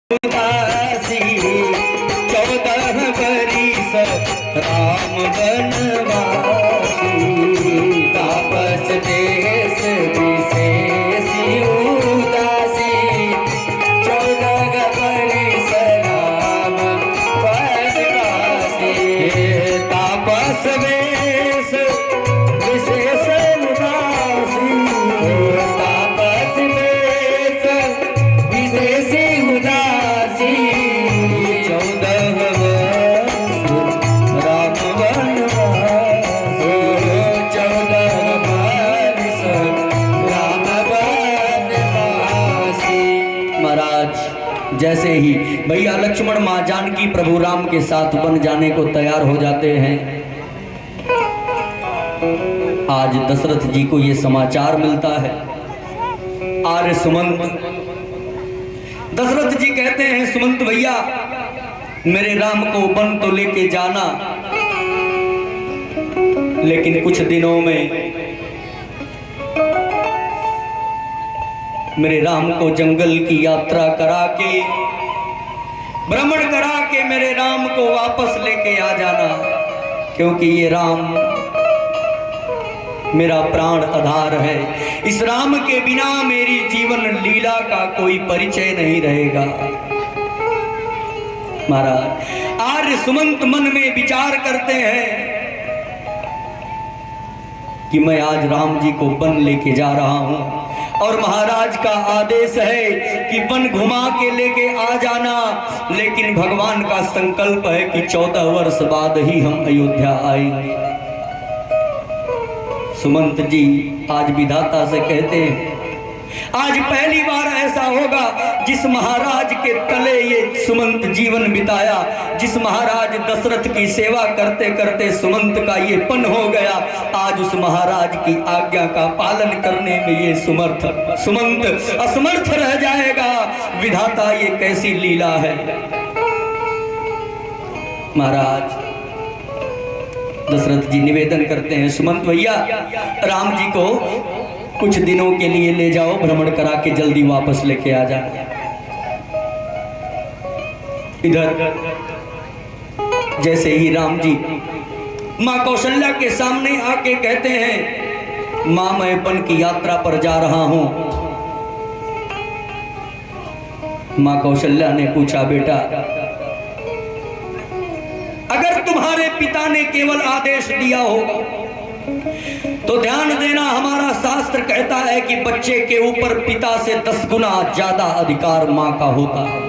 उदासी 14 बरिस राम बनवासी। तापस देश विशेषी उदासी 14 बरिस राम बनवासी। तापस देश विशेष उदासी। तापस देश विशेषी उदासी 14 राम बनवासी। 14 बरिस राम बनवासी। महाराज जैसे ही भैया लक्ष्मण माँ जानकी प्रभु राम के साथ वन जाने को तैयार हो जाते हैं, आज दशरथ जी को ये समाचार मिलता है। आर्य सुमंत दशरथ जी कहते हैं, सुमंत भैया मेरे राम को वन तो लेके जाना, लेकिन कुछ दिनों में मेरे राम को जंगल की यात्रा करा के, भ्रमण करा के मेरे राम को वापस लेके आ जाना, क्योंकि ये राम मेरा प्राण आधार है। इस राम के बिना मेरी जीवन लीला का कोई परिचय नहीं रहेगा। महाराज आर्य सुमंत मन में विचार करते हैं कि मैं आज राम जी को वन लेके जा रहा हूं, और महाराज का आदेश है कि वन घुमा के लेके आ जाना, लेकिन भगवान का संकल्प है कि 14 वर्ष बाद ही हम अयोध्या आएंगे। सुमंत जी आज विधाता से कहते हैं, आज पहली बार ऐसा होगा जिस महाराज के तले ये सुमंत जीवन बिताया, जिस महाराज दशरथ की सेवा करते करते सुमंत का ये पन हो गया, आज उस महाराज की आज्ञा का पालन करने में ये सुमंत असमर्थ रह जाएगा। विधाता ये कैसी लीला है। महाराज दशरथ जी निवेदन करते हैं, सुमंत भैया राम जी को कुछ दिनों के लिए ले जाओ, भ्रमण करा के जल्दी वापस लेके आ जाओ। इधर जैसे ही राम जी मां कौशल्या के सामने आके कहते हैं, मां मैं वन की यात्रा पर जा रहा हूं। मां कौशल्या ने पूछा, बेटा अगर तुम्हारे पिता ने केवल आदेश दिया होगा तो ध्यान देना, हमारा शास्त्र कहता है कि बच्चे के ऊपर पिता से 10 गुना ज्यादा अधिकार मां का होता है।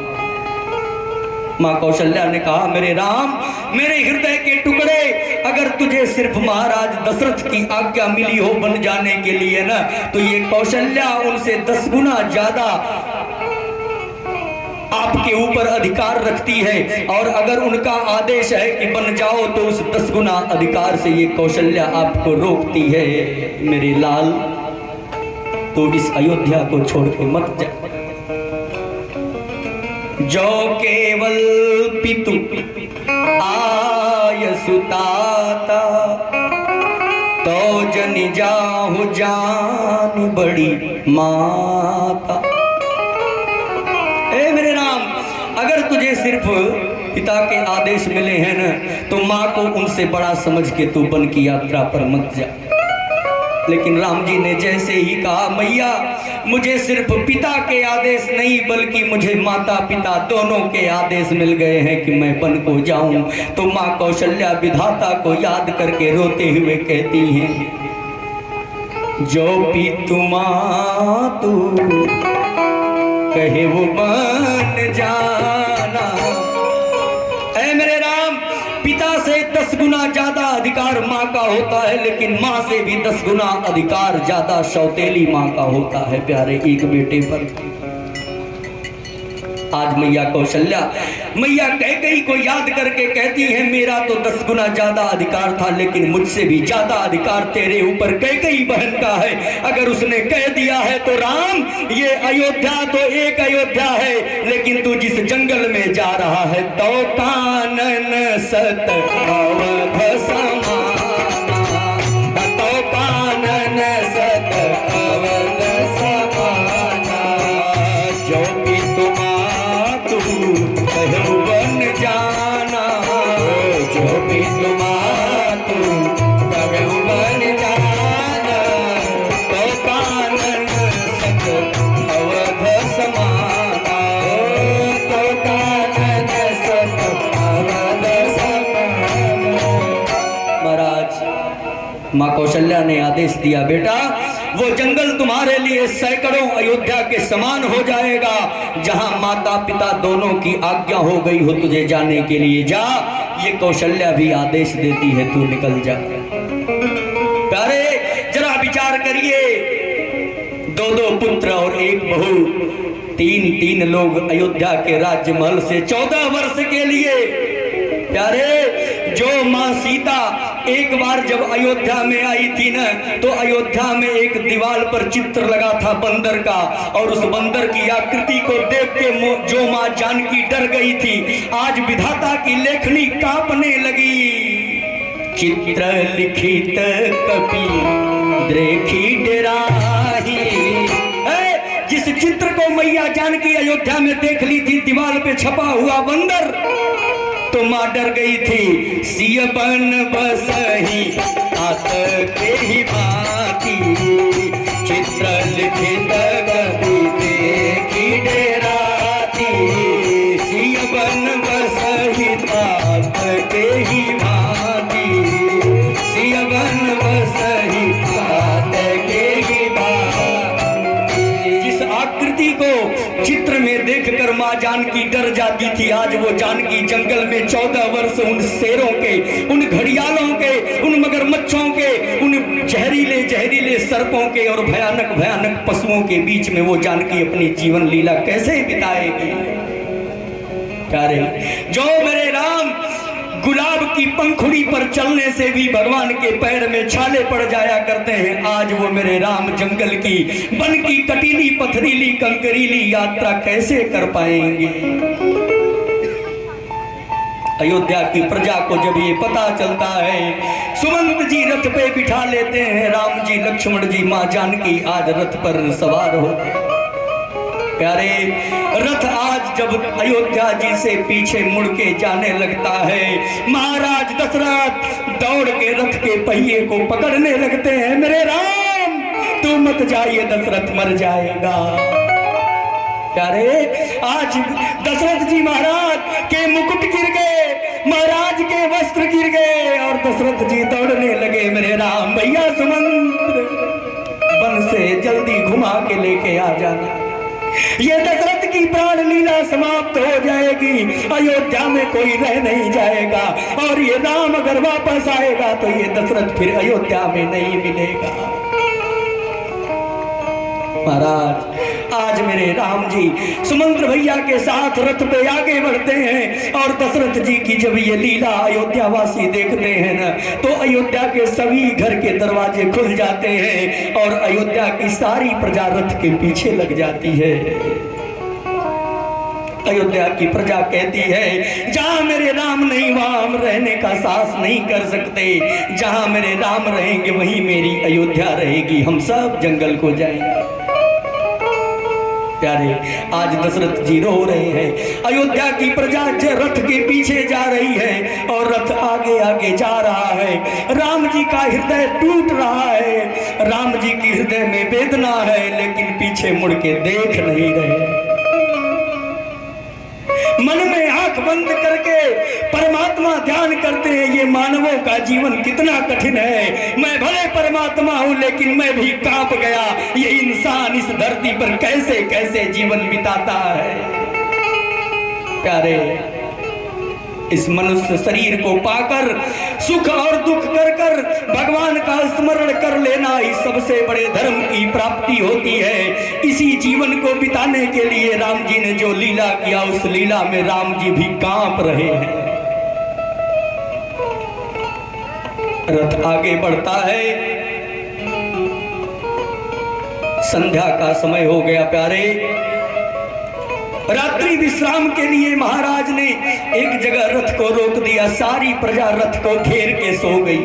मां कौशल्या ने कहा, मेरे राम मेरे हृदय के टुकड़े, अगर तुझे सिर्फ महाराज दशरथ की आज्ञा मिली हो बन जाने के लिए ना, तो ये कौशल्या उनसे 10 गुना ज्यादा आपके ऊपर अधिकार रखती है, और अगर उनका आदेश है कि बन जाओ तो उस 10 गुना अधिकार से ये कौशल्या आपको रोकती है। मेरे लाल तो इस अयोध्या को छोड़ के मत जा। जो केवल पितु आय सुताता, तो जन जाहु जान बड़ी माता। ए मेरे राम अगर तुझे सिर्फ पिता के आदेश मिले हैं ना, तो माँ को उनसे बड़ा समझ के तू वन की यात्रा पर मत जा। लेकिन राम जी ने जैसे ही कहा, मैया मुझे सिर्फ पिता के आदेश नहीं बल्कि मुझे माता पिता दोनों के आदेश मिल गए हैं कि मैं वन को जाऊं, तो माँ कौशल्या विधाता को याद करके रोते हुए कहती हैं, जो पितु माँ तू कहे वो बन जाना। ऐ मेरे राम पिता से 10 गुना ज्यादा अधिकार माँ का होता है, लेकिन माँ से भी 10 गुना अधिकार ज्यादा सौतेली माँ का होता है प्यारे एक बेटे पर। आज मैया कौशल्या मैया कैकेयी को याद करके कहती है, मेरा तो 10 गुना ज्यादा अधिकार था, लेकिन मुझसे भी ज्यादा अधिकार तेरे ऊपर कैकेयी बहन का है। अगर उसने कह दिया है तो राम ये अयोध्या तो एक अयोध्या है, लेकिन तू जिस जंगल में जा रहा है तो कानन सत अवध समाना, तो कानन सत अवध समाना। जो कि तुम माँ कौशल्या ने आदेश दिया, बेटा वो जंगल तुम्हारे लिए सैकड़ों अयोध्या के समान हो जाएगा। जहां माता पिता दोनों की आज्ञा हो गई हो तुझे जाने के लिए, जा। ये कौशल्या भी आदेश देती है, तू निकल जा। प्यारे जरा विचार करिए, दो पुत्र और एक बहू, तीन लोग अयोध्या के राजमहल से 14 वर्ष के लिए। प्यारे जो माँ सीता एक बार जब अयोध्या में आई थी ना, तो अयोध्या में एक दीवार पर चित्र लगा था बंदर का, और उस बंदर की आकृति को देख के जो माँ जानकी डर गई थी, आज विधाता की लेखनी कांपने लगी। चित्र लिखित कपि देखी डराही। जिस चित्र को मैया जानकी अयोध्या में देख ली थी, दीवार पे छपा हुआ बंदर, तो मां डर गई थी। सिय बन बसही तात के ही भांति, चित्र लिखित कपि देखी डराती। सिय बन बसही तात के ही भांति, सिय बन बसही तात के ही भांति। जिस आकृति को चित्र में देखकर मां जानकी डर जाती थी, आज वो जानकी जंगल में 14 वर्ष उन शेरों के, उन घड़ियालों के, उन मगरमच्छों के, उन जहरीले सर्पों के और भयानक पशुओं के बीच में वो जानकी अपनी जीवन लीला कैसे बिताएगी। प्यारे जो मेरे राम गुलाब की पंखुड़ी पर चलने से भी भगवान के पैर में छाले पड़ जाया करते हैं, आज वो मेरे राम जंगल की वन की कटीली पथरीली कंकरीली यात्रा कैसे कर पाएंगे। अयोध्या की प्रजा को जब ये पता चलता है, सुमंत जी रथ पे बिठा लेते हैं राम जी लक्ष्मण जी, मां जानकी आज रथ पर सवार हो। प्यारे रथ आज जब अयोध्या जी से पीछे मुड़ के जाने लगता है, महाराज दशरथ दौड़ के रथ के पहिए को पकड़ने लगते हैं। मेरे राम तू मत जाइए, दशरथ मर जाएगा। प्यारे आज दशरथ जी महाराज के मुकुट गिर गए, महाराज के वस्त्र गिर गए और दशरथ जी दौड़ने लगे। मेरे राम भैया सुमंत्र वन से जल्दी घुमा के लेके आ जाना, ये दशरथ की प्राण लीला समाप्त हो जाएगी, अयोध्या में कोई रह नहीं जाएगा, और ये राम अगर वापस आएगा तो ये दशरथ फिर अयोध्या में नहीं मिलेगा। महाराज आज मेरे राम जी सुमंत्र भैया के साथ रथ पे आगे बढ़ते हैं, और दशरथ जी की जब ये लीला अयोध्या वासी देखते हैं ना, तो अयोध्या के सभी घर के दरवाजे खुल जाते हैं और अयोध्या की सारी प्रजा रथ के पीछे लग जाती है। अयोध्या की प्रजा कहती है, जहां मेरे राम नहीं वहां हम रहने का साहस नहीं कर सकते, जहां मेरे राम रहेंगे वहीं मेरी अयोध्या रहेगी, हम सब जंगल को जाएंगे। प्यारे आज दशरथ जी रो रहे हैं, अयोध्या की प्रजा रथ के पीछे जा रही है और रथ आगे आगे जा रहा है। राम जी का हृदय टूट रहा है, राम जी की हृदय में वेदना है, लेकिन पीछे मुड़ के देख नहीं रहे। मन में आंख बंद करके परमात्मा ध्यान करते हैं। ये मानवों का जीवन कितना कठिन है, मैं भले परमात्मा हूं लेकिन मैं भी कांप गया। ये इंसान इस धरती पर कैसे कैसे जीवन बिताता है। प्यारे इस मनुष्य शरीर को पाकर सुख और दुख कर कर भगवान का स्मरण कर लेना ही सबसे बड़े धर्म की प्राप्ति होती है। इसी जीवन को बिताने के लिए राम जी ने जो लीला किया, उस लीला में राम जी भी कांप रहे हैं। रथ आगे बढ़ता है, संध्या का समय हो गया। प्यारे रात्रि विश्राम के लिए महाराज ने एक जगह रथ को रोक दिया, सारी प्रजा रथ को घेर के सो गई।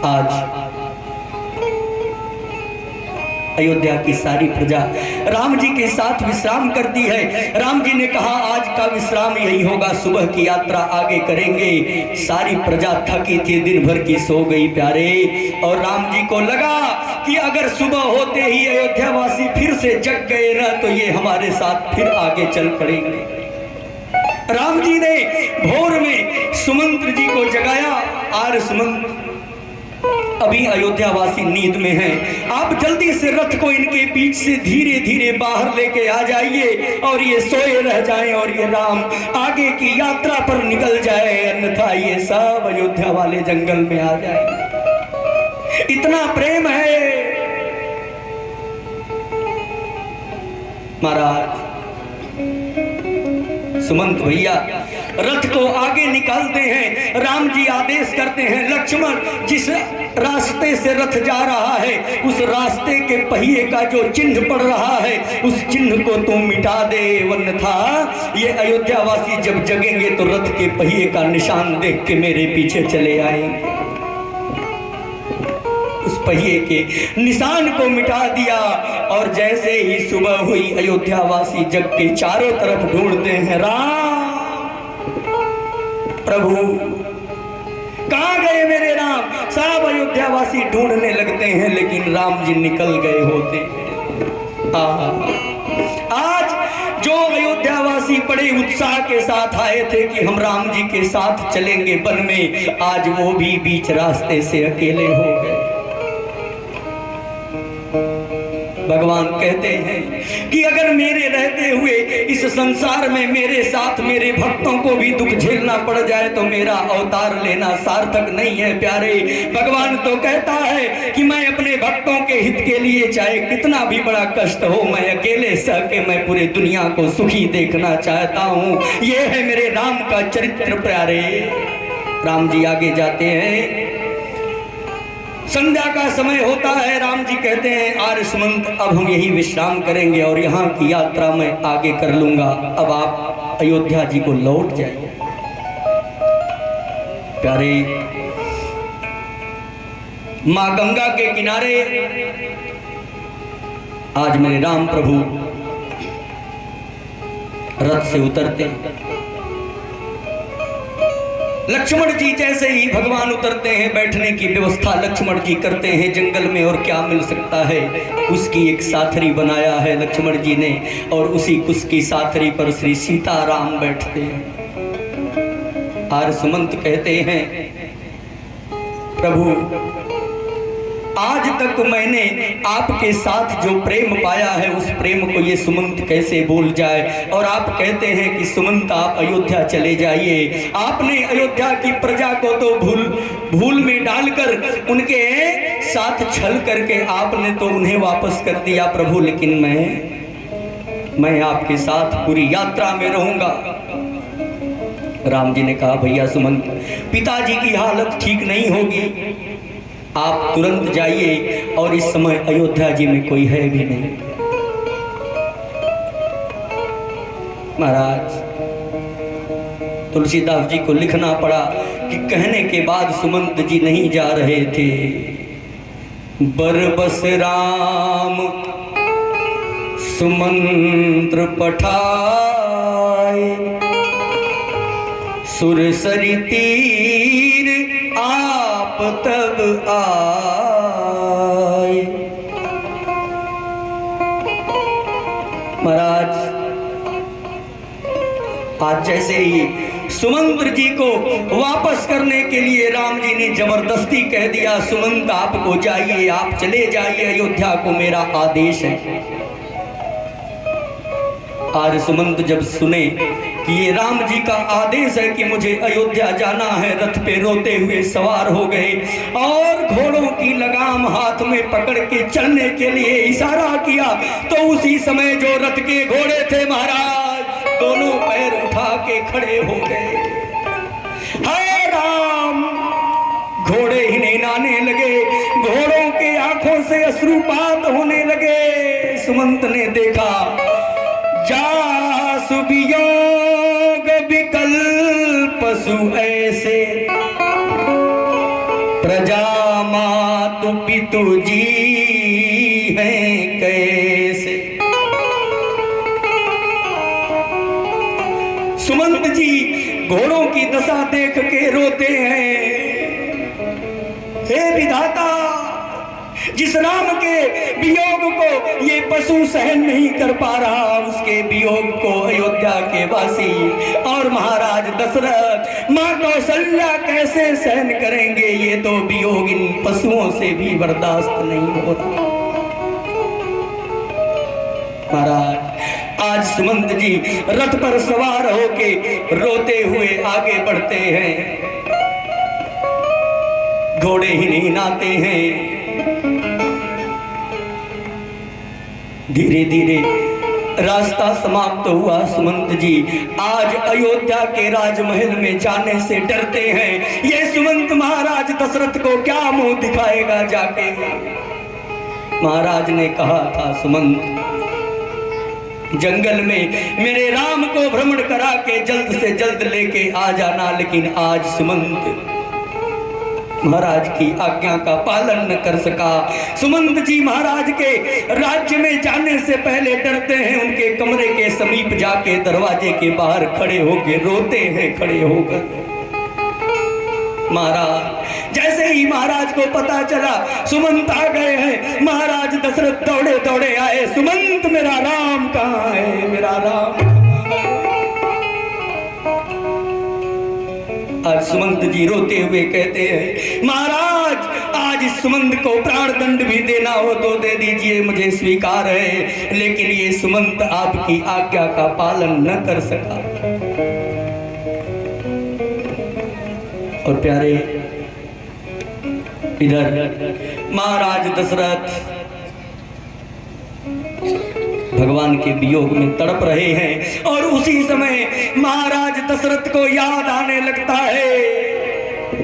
आज अयोध्या की सारी प्रजा राम जी के साथ विश्राम करती है। राम जी ने कहा आज का विश्राम यही होगा, सुबह की यात्रा आगे करेंगे। सारी प्रजा थकी थी, दिन भर की सो गई प्यारे, और राम जी को लगा कि अगर सुबह होते ही अयोध्या वासी फिर से जग गए ना, तो ये हमारे साथ फिर आगे चल पड़ेंगे। राम जी ने भोर में सुमंत्र जी को जगाया। आर सुमंत, अभी अयोध्यावासी नींद में हैं, आप जल्दी से रथ को इनके बीच से धीरे धीरे बाहर लेके आ जाइए और ये सोए रह जाएं और ये राम आगे की यात्रा पर निकल जाए, अन्यथा ये सब अयोध्या वाले जंगल में आ जाएंगे। इतना प्रेम है महाराज। सुमंत भैया रथ को आगे निकालते हैं, राम जी आदेश करते हैं, लक्ष्मण जिस रास्ते से रथ जा रहा है उस रास्ते के पहिए का जो चिन्ह पड़ रहा है उस चिन्ह को तुम मिटा दे, अन्यथा ये अयोध्यावासी जब जगेंगे तो रथ के पहिए का निशान देख के मेरे पीछे चले आएंगे। उस पहिए के निशान को मिटा दिया और जैसे ही सुबह हुई अयोध्यावासी जग के चारों तरफ ढूंढते हैं, राम प्रभु कहां गए मेरे राम। सब अयोध्यावासी ढूंढने लगते हैं लेकिन राम जी निकल गए होते हैं। आज जो अयोध्यावासी बड़े उत्साह के साथ आए थे कि हम राम जी के साथ चलेंगे वन में, आज वो भी बीच रास्ते से अकेले हो गए। भगवान कहते हैं कि अगर मेरे रहते हुए इस संसार में मेरे साथ मेरे भक्तों को भी दुख झेलना पड़ जाए तो मेरा अवतार लेना सार्थक नहीं है प्यारे। भगवान तो कहता है कि मैं अपने भक्तों के हित के लिए चाहे कितना भी बड़ा कष्ट हो, मैं अकेले सह के मैं पूरे दुनिया को सुखी देखना चाहता हूँ। ये है मेरे राम का चरित्र प्यारे। राम जी आगे जाते हैं, संध्या का समय होता है। राम जी कहते हैं, आर्य सुमंत अब हम यही विश्राम करेंगे और यहाँ की यात्रा मैं आगे कर लूंगा, अब आप अयोध्या जी को लौट जाइए। प्यारे मां गंगा के किनारे आज मेरे राम प्रभु रथ से उतरते हैं। लक्ष्मण जी जैसे ही भगवान उतरते हैं, बैठने की व्यवस्था लक्ष्मण जी करते हैं। जंगल में और क्या मिल सकता है, उसकी एक साथरी बनाया है लक्ष्मण जी ने और उसी उसकी साथरी पर श्री सीताराम बैठते हैं। आर सुमंत कहते हैं, प्रभु आज तक मैंने आपके साथ जो प्रेम पाया है उस प्रेम को ये सुमंत कैसे भूल जाए। और आप कहते हैं कि सुमंत आप अयोध्या चले जाइए। आपने अयोध्या की प्रजा को तो भूल में डालकर उनके साथ छल करके आपने तो उन्हें वापस कर दिया प्रभु, लेकिन मैं आपके साथ पूरी यात्रा में रहूंगा। राम जी ने कहा, भैया सुमंत पिताजी की हालत ठीक नहीं होगी, आप तुरंत जाइए और इस समय अयोध्या जी में कोई है भी नहीं। महाराज तुलसीदास जी को लिखना पड़ा कि कहने के बाद सुमंत जी नहीं जा रहे थे। बरबस राम सुमंत्र पठाए, सुरसरी तीर आप तब आए। महाराज आज जैसे ही सुमंत्र जी को वापस करने के लिए राम जी ने जबरदस्ती कह दिया, सुमंत आपको जाइए, आप चले जाइए अयोध्या को, मेरा आदेश है। आज सुमंत जब सुने कि ये राम जी का आदेश है कि मुझे अयोध्या जाना है, रथ पे रोते हुए सवार हो गए और घोड़ों की लगाम हाथ में पकड़ के चलने के लिए इशारा किया। तो उसी समय जो रथ के घोड़े थे महाराज दोनों पैर उठा के खड़े हो गए। हाय राम, घोड़े ही निनाने लगे, घोड़ों के आंखों से अश्रुपात होने लगे। सुमंत ने देखा, जासु वियोग विकल्प पशु ऐसे, प्रजा मातु पितु जी हैं कैसे। सुमंत जी घोड़ों की दशा देख के रोते हैं, हे विधाता जिस राम के वियोग को ये पशु सहन नहीं कर पा रहा, उसके वियोग को अयोध्या के वासी और महाराज दशरथ, मां कौशल्या कैसे सहन करेंगे? ये तो वियोग इन पशुओं से भी बर्दाश्त नहीं हो रहा। महाराज आज सुमंत जी रथ पर सवार होके रोते हुए आगे बढ़ते हैं, घोड़े ही नहीं नाते हैं। धीरे धीरे रास्ता समाप्त हुआ। सुमंत जी आज अयोध्या के राजमहल में जाने से डरते हैं। ये सुमंत महाराज दशरथ को क्या मुंह दिखाएगा जाके? महाराज ने कहा था, सुमंत जंगल में मेरे राम को भ्रमण करा के जल्द से जल्द लेके आ जाना। लेकिन आज सुमंत महाराज की आज्ञा का पालन न कर सका। सुमंत जी महाराज के राज्य में जाने से पहले डरते हैं। उनके कमरे के समीप जाके दरवाजे के बाहर खड़े होके रोते हैं, खड़े होकर। महाराज जैसे ही महाराज को पता चला सुमंत आ गए हैं, महाराज दशरथ दौड़े दौड़े आए, सुमंत मेरा राम कहाँ है, मेरा राम? आज सुमंत जी रोते हुए कहते हैं, महाराज आज इस सुमंत को प्राण दंड भी देना हो तो दे दीजिए, मुझे स्वीकार है, लेकिन ये सुमंत आपकी आज्ञा का पालन न कर सका। और प्यारे इधर महाराज दशरथ भगवान के वियोग में तड़प रहे हैं और उसी समय महाराज दशरथ को याद आने लगता है,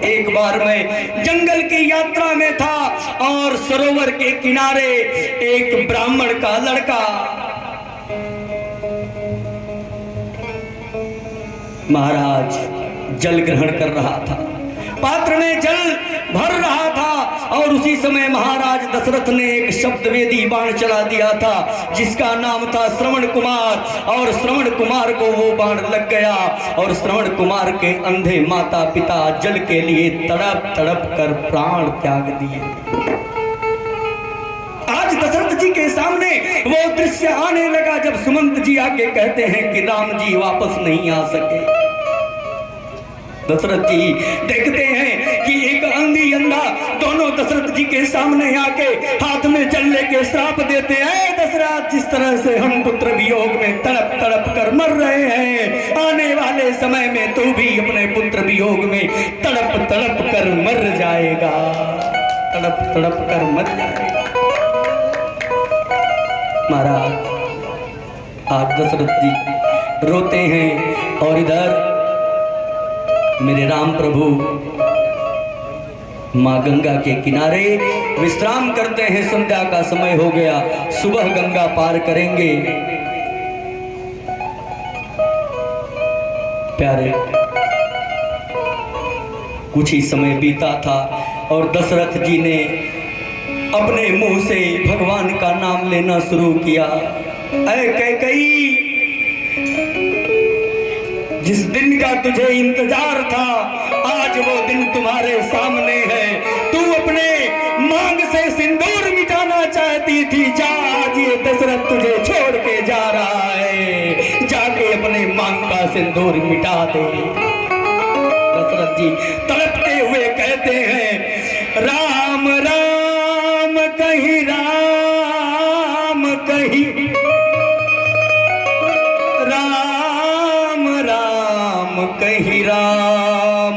एक बार मैं जंगल की यात्रा में था और सरोवर के किनारे एक ब्राह्मण का लड़का महाराज जल ग्रहण कर रहा था, पात्र में जल भर रहा था और उसी समय महाराज दशरथ ने एक शब्दवेदी बाण चला दिया था जिसका नाम था श्रवण कुमार। और श्रवण कुमार को वो बाण लग गया और श्रवण कुमार के अंधे माता पिता जल के लिए तड़प तड़प कर प्राण त्याग दिए। आज दशरथ जी के सामने वो दृश्य आने लगा जब सुमंत जी आके कहते हैं कि राम जी वापस नहीं आ सके। दशरथ जी देखते हैं कि एक अंधी अंधा दोनों दशरथ जी के सामने आके हाथ में जल लेके श्राप देते हैं, दशरथ जिस तरह से हम पुत्र वियोग में तड़प तड़प कर मर रहे हैं, आने वाले समय में तू भी अपने पुत्र वियोग में तड़प तड़प कर मर जाएगा, तड़प तड़प कर मर जाएगा। महाराज आज दशरथ जी रोते हैं और इधर मेरे राम प्रभु मां गंगा के किनारे विश्राम करते हैं। संध्या का समय हो गया, सुबह गंगा पार करेंगे। प्यारे कुछ ही समय बीता था और दशरथ जी ने अपने मुंह से भगवान का नाम लेना शुरू किया। ऐ कैकेयी, जिस दिन का तुझे इंतजार था आज वो दिन तुम्हारे सामने है। तू अपने मांग से सिंदूर मिटाना चाहती थी, जा आज ये दशरथ तुझे छोड़ के जा रहा है, जाके अपने मांग का सिंदूर मिटा दे। दशरथ जी तड़पते हुए कहते हैं, राम राम कहीं, राम कहीं, कहीं राम,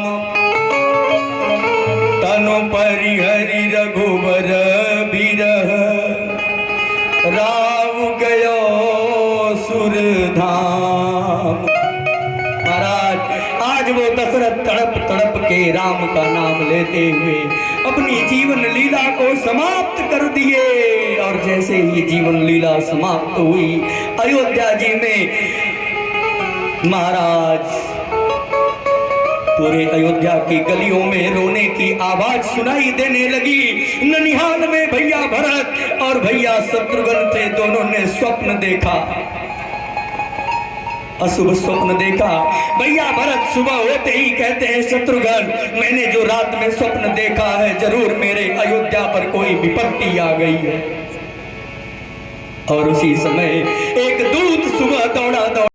तनु परिहरि रघुवर बिरह, राव गयो सुरधाम। महाराज आज वो दशरथ तड़प तड़प के राम का नाम लेते हुए अपनी जीवन लीला को समाप्त कर दिए। और जैसे ही जीवन लीला समाप्त हुई, अयोध्या जी में महाराज पूरे अयोध्या की गलियों में रोने की आवाज सुनाई देने लगी। ननिहाल में भैया भरत और भैया शत्रुघ्न थे, दोनों ने स्वप्न देखा अशुभ स्वप्न देखा। भैया भरत सुबह होते ही कहते हैं शत्रुघ्न, मैंने जो रात में स्वप्न देखा है जरूर मेरे अयोध्या पर कोई विपत्ति आ गई है। और उसी समय एक दूत सुबह दौड़ा